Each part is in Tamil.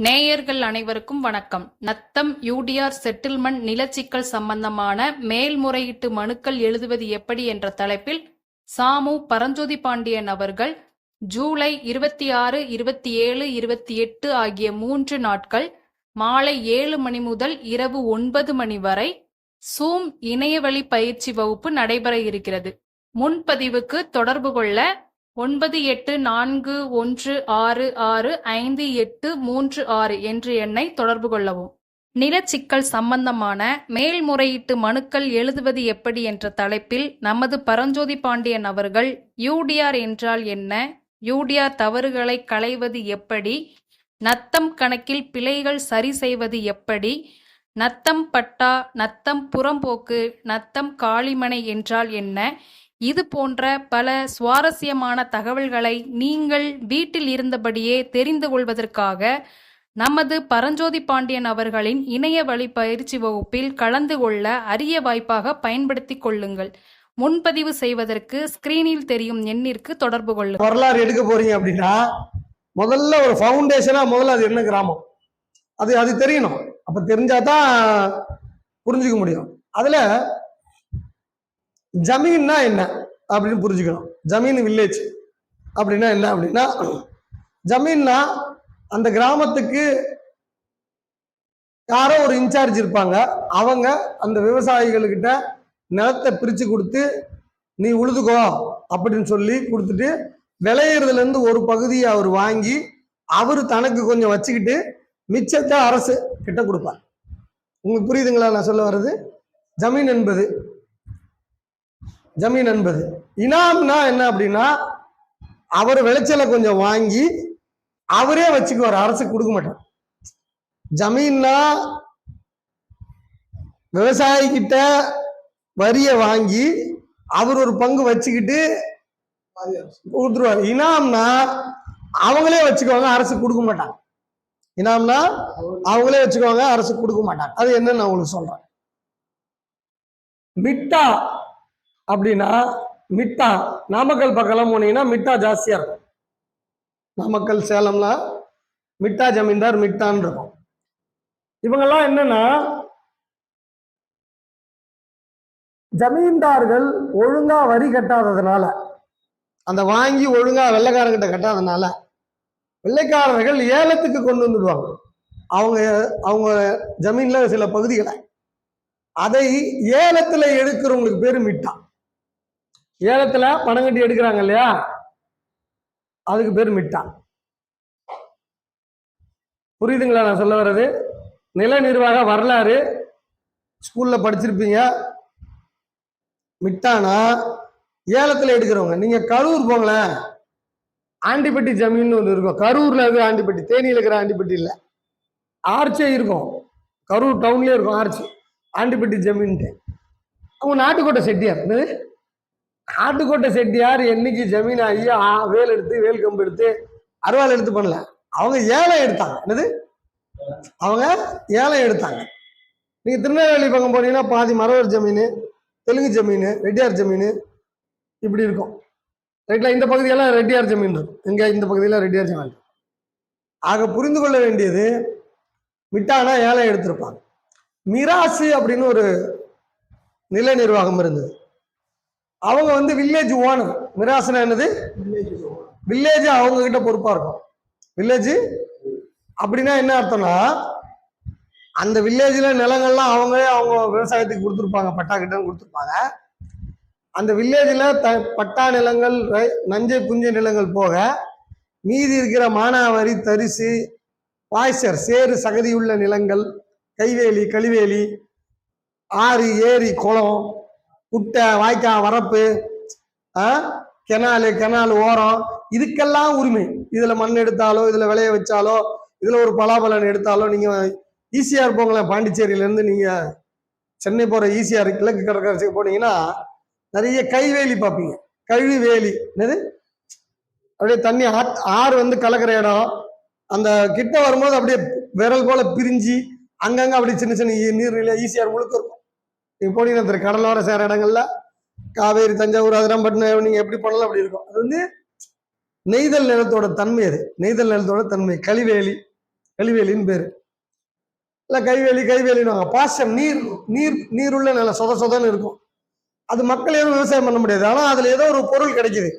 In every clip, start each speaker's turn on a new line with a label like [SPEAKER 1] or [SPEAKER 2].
[SPEAKER 1] நேயர்கள் அனைவருக்கும் வணக்கம். நத்தம் யூடிஆர் செட்டில்மெண்ட் நிலச்சிக்கல் சம்பந்தமான மேல்முறையீட்டு மனுக்கள் எழுதுவது எப்படி என்ற தலைப்பில் சாமு பரஞ்சோதி பாண்டியன் அவர்கள் ஜூலை 26, 27, 28 ஆகிய 3 நாட்கள் மாலை 7 மணி முதல் இரவு 9 மணி வரை சூம் இணையவழி பயிற்சி வகுப்பு நடைபெற இருக்கிறது. முன்பதிவுக்கு தொடர்பு கொள்ள 9841665836 என்ற எண்ணை தொடர்பு கொள்ளவும். நிலச்சிக்கல் சம்பந்தமான மேல்முறையீட்டு மனுக்கள் எழுதுவது எப்படி என்ற தலைப்பில் நமது பரஞ்சோதி பாண்டியன் அவர்கள் யூடிஆர் என்றால் என்ன, யூடிஆர் தவறுகளை களைவது எப்படி, நத்தம் கணக்கில் பிழைகள் சரி செய்வது எப்படி, நத்தம் பட்டா, நத்தம் புறம்போக்கு, நத்தம் காளிமனை என்றால் என்ன, இது போன்ற பல சுவாரஸ்யமான தகவல்களை நீங்கள் வீட்டில் இருந்தபடியே தெரிந்து கொள்வதற்காக நமது பரஞ்சோதி பாண்டியன் அவர்களின் இணைய வழி பயிற்சி வகுப்பில் கலந்து கொள்ள அரிய வாய்ப்பாக பயன்படுத்தி கொள்ளுங்கள். முன்பதிவு செய்வதற்கு ஸ்கிரீனில் தெரியும் எண்ணிற்கு தொடர்பு கொள்ளுங்கள்.
[SPEAKER 2] வரலாறு எடுக்க போறீங்க அப்படின்னா முதல்ல ஒரு ஃபவுண்டேஷனா முதல்ல அது என்ன கிராமம் அது தெரியணும். அப்ப தெரிஞ்சாதான் புரிஞ்சுக்க முடியும். அதுல ஜமீன்னா என்ன அப்படின்னு புரிஞ்சுக்கணும். ஜமீன் வில்லேஜ் அப்படின்னா என்ன அப்படின்னா, ஜமீன்னா அந்த கிராமத்துக்கு யாரோ ஒரு இன்சார்ஜ் இருப்பாங்க. அவங்க அந்த விவசாயிகள்கிட்ட நிலத்தை பிரிச்சு கொடுத்து நீ உழுதுக்கோ அப்படின்னு சொல்லி கொடுத்துட்டு விளையிறதுல இருந்து ஒரு பகுதியை அவர் வாங்கி அவரு தனக்கு கொஞ்சம் வச்சுக்கிட்டு மிச்சத்தை அரசு கிட்ட கொடுப்பார். உங்களுக்கு புரியுதுங்களா நான் சொல்ல வர்றது? ஜமீன் என்பது இனாம்னா என்ன அப்படின்னா, அவர் விளைச்சலை கொஞ்சம் வாங்கி அவரே வச்சுக்குவார், அரசுக்கு கொடுக்க மாட்டார். ஜமீன்னா விவசாயி கிட்ட வரிய வாங்கி அவர் ஒரு பங்கு வச்சுக்கிட்டு கொடுத்துருவார். இனாம்னா அவங்களே வச்சுக்குவாங்க, அரசுக்கு கொடுக்க மாட்டாங்க. இனாம்னா அவங்களே வச்சுக்குவாங்க, அரசுக்கு கொடுக்க மாட்டாங்க. அது என்னன்னு நான் உங்களுக்கு சொல்றேன். மிட்டா அப்படின்னா, மிட்டா நாமக்கல் பக்கம் போனீங்கன்னா மிட்டா ஜாஸ்தியா இருக்கும். நாமக்கல் சேலம்லாம் மிட்டா ஜமீன்தார் மிட்டான்னு இருக்கும். இவங்கெல்லாம் என்னன்னா, ஜமீன்தார்கள் ஒழுங்கா வரி கட்டாததுனால, அந்த வாங்கி ஒழுங்கா வெள்ளைக்காரங்கிட்ட கட்டாததுனால வெள்ளைக்காரர்கள் ஏலத்துக்கு கொண்டு வந்துடுவாங்க. அவங்க ஜமீன்ல சில பகுதிகளை அதை ஏலத்துல எடுக்கிறவங்களுக்கு பேரு மிட்டா. ஏலத்துல பணம் கட்டி எடுக்கிறாங்க இல்லையா, அதுக்கு பேர் மிட்டா. புரியுதுங்களா நான் சொல்ல வர்றது? நில நிர்வாக வரலாறு ஸ்கூல்ல படிச்சிருப்பீங்க. மிட்டானா ஏலத்துல எடுக்கிறவங்க. நீங்க கரூர் போங்களேன், ஆண்டிப்பட்டி ஜமீன் ஒன்று இருக்கும். கரூர்ல இருக்கு ஆண்டிப்பட்டி, தேனியில இருக்கிற ஆண்டிப்பட்டி இல்லை, ஆர்ச்சே இருக்கும். கரூர் டவுன்லயே இருக்கும் ஆர்ச்சி, ஆண்டிப்பட்டி ஜமீன்ட்டு. அவங்க நாட்டுக்கோட்டை செட்டியார். நாட்டுக்கோட்டை செட்டியார் என்னைக்கு ஜமீன் ஐயா வேல் எடுத்து, வேல் கம்பு எடுத்து, அருவாள் எடுத்து பண்ணல, அவங்க ஏலம் எடுத்தாங்க. என்னது? அவங்க ஏலம் எடுத்தாங்க. நீங்க திருநெல்வேலி பக்கம் போனீங்கன்னா பாதி மரவர் ஜமீன், தெலுங்கு ஜமீன், ரெட்டியார் ஜமீன் இப்படி இருக்கும். ரைட்ல இந்த பகுதியெல்லாம் ரெட்டியார் ஜமீன் இருக்கும். இங்க இந்த பகுதியெல்லாம் ரெட்டியார் ஜமீன். ஆக புரிந்து கொள்ள வேண்டியது, மிட்டானா ஏலம் எடுத்திருப்பாங்க. மிராசு அப்படின்னு ஒரு நில நிர்வாகம் இருந்தது. அவங்க வில்லேஜ் ஓனர். மிராசுனா என்னது? வில்லேஜ் அவங்க கிட்ட பொறுப்பா இருக்கும். வில்லேஜ் அப்படின்னா என்ன அர்த்தம்னா, அந்த வில்லேஜ்ல நிலங்கள்லாம் அவங்க விவசாயத்துக்கு கொடுத்துருப்பாங்க, பட்டா கிட்ட கொடுத்துருப்பாங்க. அந்த வில்லேஜ்ல பட்டா நிலங்கள், நஞ்சை புஞ்சை நிலங்கள் போக மீதி இருக்கிற மானாவாரி, தரிசு, பாய்ச்சர், சேறு சகதி உள்ள நிலங்கள், கைவேலி, கழிவேலி, ஆறு, ஏரி, குளம், குட்டை, வாய்க்கால், வரப்பு, கெனால் ஓரம், இதுக்கெல்லாம் உரிமை. இதுல மண் எடுத்தாலோ, இதுல விளைய வச்சாலோ, இதுல ஒரு பலாபலன் எடுத்தாலோ, நீங்க ஈசிஆர் போங்களேன், பாண்டிச்சேரியில இருந்து நீங்க சென்னை போற ஈசிஆர் கிழக்கு கடற்கரைக்கு போனீங்கன்னா நிறைய கைவேலி பார்ப்பீங்க. கழிவேலி என்னது? அப்படியே தண்ணி ஆறு கலக்கிற இடம். அந்த கிட்ட வரும்போது அப்படியே விரல் போல பிரிஞ்சு அங்கங்க அப்படி சின்ன சின்ன நீர்நிலை ஈசிஆர் முழுக்க இருக்கும். நீங்க போனீங்கன்னா கடலோர சேர இடங்கள்ல காவேரி, தஞ்சாவூர், அதிரம்பட்டினம் நீங்க எப்படி பண்ணலாம் அப்படி இருக்கும். அது நெய்தல் நிலத்தோட தன்மை. அது நெய்தல் நிலத்தோட தன்மை. கழிவேலி கழிவேலின்னு பேரு. இல்ல கைவேலின்னு பாசம் நீர் நீர் நீருள்ள நல்ல சொதன்னு இருக்கும். அது மக்கள் எதுவும் விவசாயம் பண்ண முடியாது. ஆனா அதுல ஏதோ ஒரு பொருள் கிடைக்குது,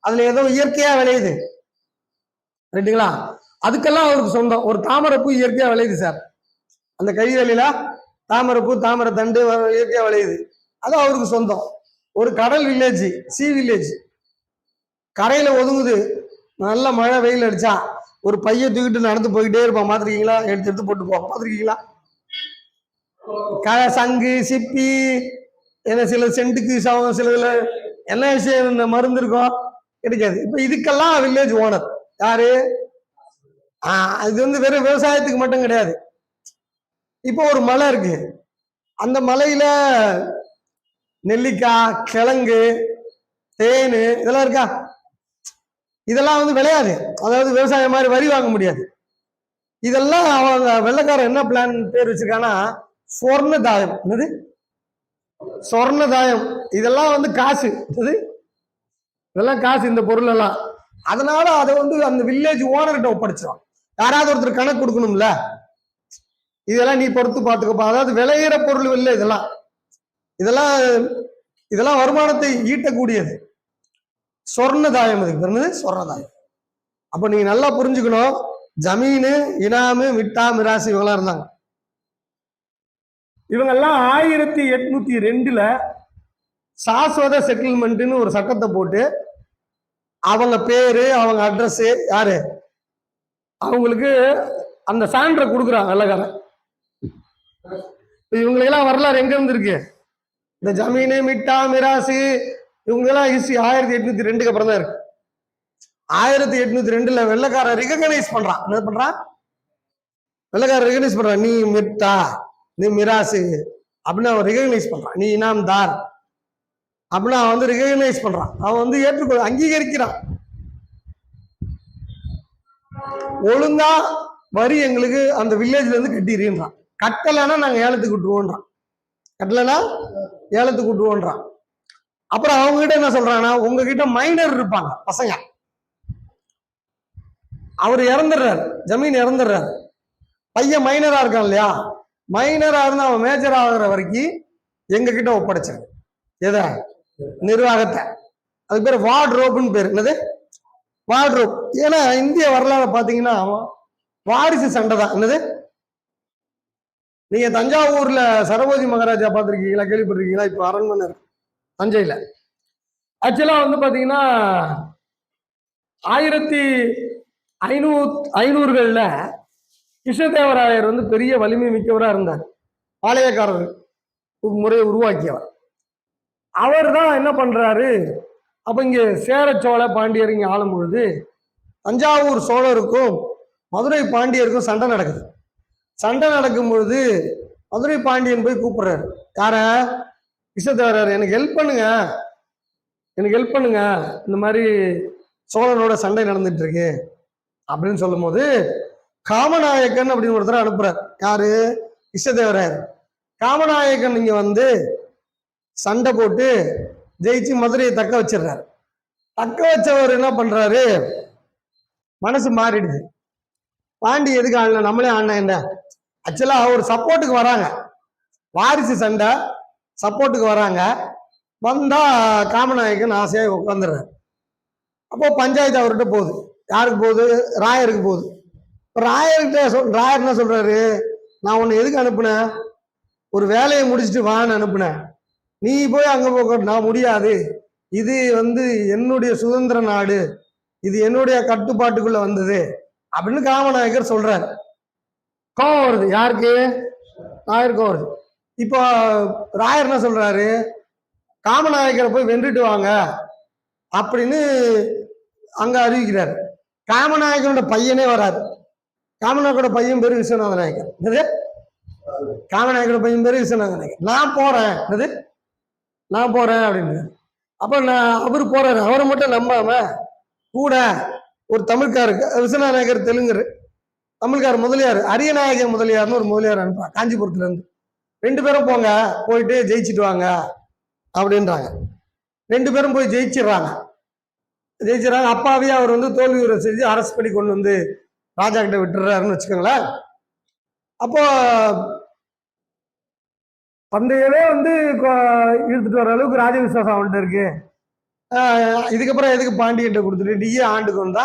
[SPEAKER 2] அதுல ஏதோ இயற்கையா விளையுது, ரைட்டுங்களா? அதுக்கெல்லாம் அவருக்கு சொந்தம். ஒரு தாமரைப்பூ இயற்கையா விளையுது சார், அந்த கைவேலியில தாமரைப்பூ தாமரை தண்டு இயற்கையா விளையுது, அது அவருக்கு சொந்தம். ஒரு கடல் வில்லேஜ், சி வில்லேஜ், கரையில ஒதுங்குது, நல்ல மழை வெயில் அடிச்சா ஒரு பைய தூக்கிட்டு நடந்து போயிட்டே இருப்பான், பார்த்துருக்கீங்களா? எடுத்து எடுத்து போட்டு போவான், பார்த்துருக்கீங்களா? சங்கு சிப்பி என்ன சில சென்ட்டுக்கு சில என்ன விஷயம் இந்த மருந்து இருக்கும் கிடைக்காது. இப்ப இதுக்கெல்லாம் வில்லேஜ் ஓனர் யாரு? இது வந்து வெறும் விவசாயத்துக்கு மட்டும் கிடையாது. இப்போ ஒரு மலை இருக்கு, அந்த மலையில நெல்லிக்காய், கிழங்கு, தேனு இதெல்லாம் இருக்கா? இதெல்லாம் வந்து விளையாது, அதாவது விவசாயம் மாதிரி வரி வாங்க முடியாது. இதெல்லாம் அவங்க வெள்ளைக்காரன் என்ன பிளான் பேர் வச்சிருக்காங்கன்னா சொர்ணதாயம். என்னது சொர்ணதாயம்? இதெல்லாம் வந்து காசு, இதெல்லாம் காசு இந்த பொருள் எல்லாம். அதனால அதை வந்து அந்த வில்லேஜ் ஓனர்கிட்ட ஒப்படைச்சிடும். யாராவது ஒருத்தர் கணக்கு கொடுக்கணும்ல, இதெல்லாம் நீ பொறுத்து பார்த்துக்கப்பா. அதாவது விளையிற பொருள் இல்லை, இதெல்லாம் இதெல்லாம் இதெல்லாம் வருமானத்தை ஈட்டக்கூடியது. சொர்ணதாயம், இதுக்கு பேரு சொர்ணதாயம். அப்ப நீங்க நல்லா புரிஞ்சுக்கணும், ஜமீனு, இனாமு, மிட்டா, மிராசு இவங்கெல்லாம் இருந்தாங்க. இவங்கெல்லாம் 1802 சாஸ்வத செட்டில்மெண்ட்னு ஒரு சட்டத்தை போட்டு அவங்க பேரு அவங்க அட்ரஸ் யாரு அவங்களுக்கு அந்த சான்றை கொடுக்குறாங்க வெள்ளக்காரன். இவங்களுக்கெல்லாம் வரலாறு எங்க இருந்து இருக்கு? இந்த ஜமீனு, மிட்டா, மிராசு இவங்கெல்லாம் ஹிஸ்டரி 1802 அப்புறம் தான் இருக்கு. 1802 வெள்ளக்காரன் ரிகக்னைஸ் பண்றான். என்ன பண்றான்? வெள்ளக்காரன் ரிகக்னைஸ் பண்றான். நீ மிட்டா, நீ மிராசு அப்படின்னு அவன் ரிகக்னைஸ் பண்றான். நீ இனாம்தார் அப்படின்னு அவன் வந்து ரிகக்னைஸ் பண்றான். அவன் வந்து ஏற்றுக்கொள்ள அங்கீகரிக்கிறான். ஒழுங்கா வரி எங்களுக்கு அந்த வில்லேஜ்ல இருந்து கட்டிடுறான். கட்டலைன்னா நாங்க ஏலத்துக்கு விட்டுருவோன்றான். கட்டலைன்னா ஏலத்துக்கு விட்டுருவோன்றான். அப்புறம் அவங்க கிட்ட என்ன சொல்றாங்கன்னா, உங்ககிட்ட மைனர் இருப்பாங்க பசங்க, அவர் இறந்துடுறாரு, ஜமீன் இறந்துடுறாரு, பையன் மைனரா இருக்கான் இல்லையா, மைனரா இருந்து அவன் மேஜர் ஆகிற வரைக்கும் எங்க கிட்ட ஒப்படைச்சாங்க. எதை? நிர்வாகத்தை. அதுக்கு பேர் வார்ட்ரோப்னு பேர். என்னது? வார்ட்ரோப். ஏன்னா இந்திய வரலாறு பாத்தீங்கன்னா வாரிசு சண்டை தான். என்னது? நீங்க தஞ்சாவூர்ல சரபோஜி மகாராஜா பார்த்துருக்கீங்களா? கேள்விப்பட்டிருக்கீங்களா? இப்போ அரண்மனை இருக்கு தஞ்சையில. ஆக்சுவலா வந்து பாத்தீங்கன்னா 1500களில் கிருஷ்ணதேவராயர் வந்து பெரிய வலிமை மிக்கவராக இருந்தார். பாளையக்காரர் முறையை உருவாக்கியவர். அவர் தான் என்ன பண்றாரு, அப்ப இங்க சேர சோழ பாண்டியர் இங்க ஆளும் பொழுது தஞ்சாவூர் சோழருக்கும் மதுரை பாண்டியருக்கும் சண்டை நடக்குது. சண்டை நடக்கும் பொழுது மதுரை பாண்டியன் போய் கூப்பிடுறாரு. யார? கிருஷ்ணதேவராயர், எனக்கு ஹெல்ப் பண்ணுங்க, எனக்கு ஹெல்ப் பண்ணுங்க, இந்த மாதிரி சோழனோட சண்டை நடந்துட்டு இருக்கு அப்படின்னு சொல்லும் போது காமநாயக்கன் அப்படின்னு ஒருத்தர் அனுப்புறார். யாரு? கிருஷ்ணதேவராயர். காமநாயக்கன் இங்க வந்து சண்டை போட்டு ஜெயிச்சு மதுரையை தக்க வச்சிடுறாரு. தக்க வச்சவர் என்ன பண்றாரு, மனசு மாறிடுது. பாண்டி எதுக்கு ஆடல, நம்மளே ஆடினா என்ன? ஆக்சுவலா அவர் சப்போர்ட்டுக்கு வராங்க, வாரிசு சண்டை சப்போர்ட்டுக்கு வராங்க. வந்தா காமநாயக்கன் ஆசையாக உட்காந்துடுறாரு. அப்போ பஞ்சாயத்து அவர்கிட்ட போகுது. யாருக்கு போகுது? ராயருக்கு போகுது. ராயர்கிட்ட ராயர் என்ன சொல்றாரு, நான் உன்னை எதுக்கு அனுப்புனேன்? ஒரு வேலையை முடிச்சுட்டு வான்னு அனுப்புனேன். நீ போய் அங்க போக நான் முடியாது, இது வந்து என்னுடைய சுதந்திர நாடு, இது என்னுடைய கட்டுப்பாட்டுக்குள்ள வந்தது அப்படின்னு காமநாயக்கர் சொல்றாரு. கோவம் வருது. யாருக்கு? ராயருக்கு வருது. இப்போ ராயர் என்ன சொல்றாரு, காமநாயக்கரை போய் வென்றுட்டு வாங்க அப்படின்னு அங்க அறிவிக்கிறாரு. காமநாயக்கனோட பையனே வராரு. காமநாயக்கோட பையன் பேரு விஸ்வநாத நாயக்கர். என்னது? காமநாயக்கோட பையன் பேரு விஸ்வநாத நாயக்கர். நான் போறேன், என்னது நான் போறேன் அப்படின்னு. அப்ப அவரு போறாரு. அவரை மட்டும் நம்பாம கூட ஒரு தமிழ்காரு, விஸ்வநாத நாயக்கர் தெலுங்கரு, தமிழ்கார் முதலியார் அரியநாயக முதலியார்னு ஒரு முதலியார் அனுப்பா காஞ்சிபுரத்துல இருந்து. 2 பேரும் போங்க, போயிட்டு ஜெயிச்சுட்டு வாங்க அப்படின்றாங்க. 2 பேரும் போய் ஜெயிச்சிடுறாங்க. அப்பாவே அவர் வந்து தோல்வி உரை செஞ்சு அரசு பண்ணி கொண்டு வந்து ராஜா கிட்ட விட்டுறாருன்னு வச்சுக்கோங்களேன். அப்போ பந்தயவே வந்து இழுத்துட்டு வர அளவுக்கு ராஜ விசுவாசம் அவன்கிட்ட இருக்கு. இதுக்கப்புறம் எதுக்கு பாண்டியன்ட்ட கொடுத்துட்டு நீயே ஆண்டுக்கு வந்தா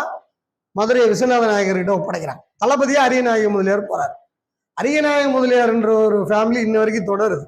[SPEAKER 2] மதுரையை விஸ்வநாத நாயகர்கிட்ட ஒப்படைக்கிறான். தளபதியா அரியநாயக முதலியார் போறாரு. அரியநாயக முதலியார்ன்ற ஒரு ஃபேமிலி இன்ன வரைக்கும் தொடருது.